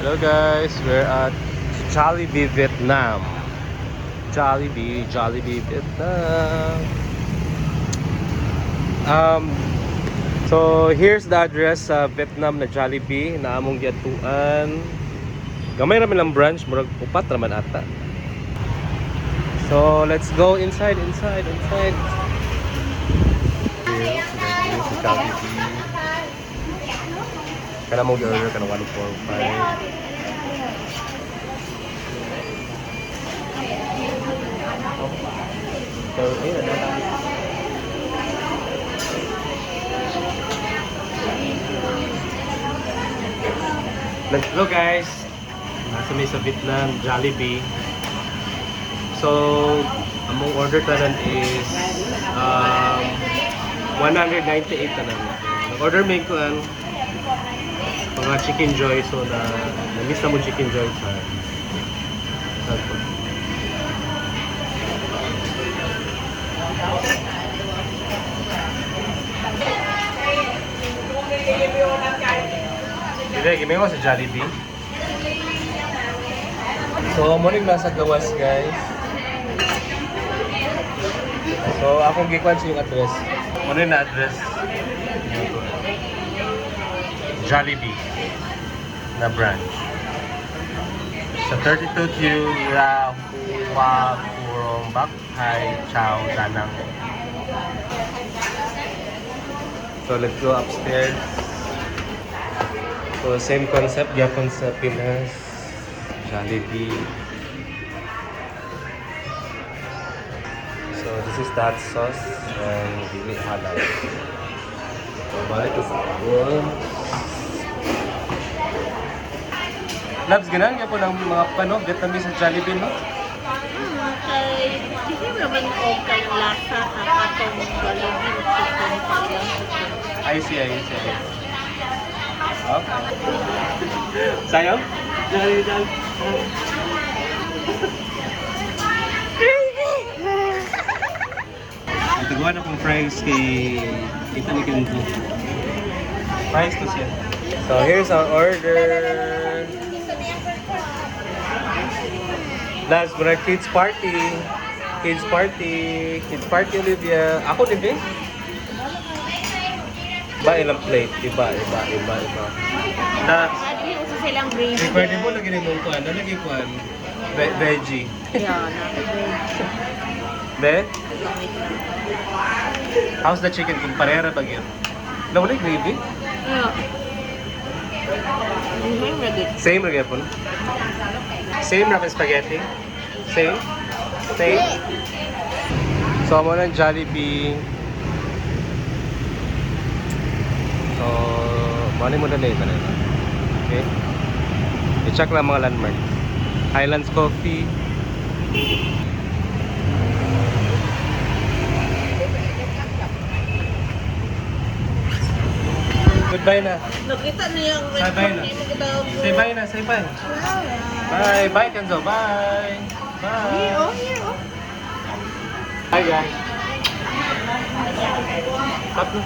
Hello guys, we're at Jollibee, Vietnam. Jollibee, Vietnam. So here's the address sa Vietnam na Jollibee na among giatuan. Gamay ramen lang branch, murag upat raman ata. So let's go inside. Here, sa Jollibee. Kana mo gi-order kana 145. So, ayun na. Hello guys! Nasa may sa Vietnam, Jollibee. So, among order tanan is 198 tanan. Nag-order may ko ang mga chicken joy. So, na-miss na mo chicken joy sa Gimay ko sa Jollibee. So, morning nasa gawas guys. So, akong gikuan sa yung address. Morning na address. Jollibee na branch. Sa 32Q La Hua Purong Bak Hai Chao Danang. So, let's go upstairs. So, same concept, Japan sa Pinas, Jollibee. So, this is that sauce and really halal. So, balik ko sa akin. Labs, ganahan niya po ng mga Vietnamese sa Jollibee, no? Kay, hindi naman ko kay lasa at atong Jollibee chicken pala. I see. Okay. Sayang? Ito gawa na kong fries kay kita ni Kenzo. Fries to siya. So here's our order. Last, muna kids party. Kids party Olivia. Ako din. Iba ilang plate, iba. Na, Adi yung silang gravy. pwede mo lagi rin mong kuhan. Nalagay kuhan. Veggie. Yeah, Be? How's the chicken? Kung parera ba yun? Wala gravy? yeah. Same rin po. Same na spaghetti? Same? So, mo ng Jollibee. So, money mo na later. Okay? I-check lang mga landmark. Highlands Coffee. Goodbye na. Nakita niya yung Say bye na. Say bye. Bye, Kenzo. Bye. Here. Hi guys. Stop na.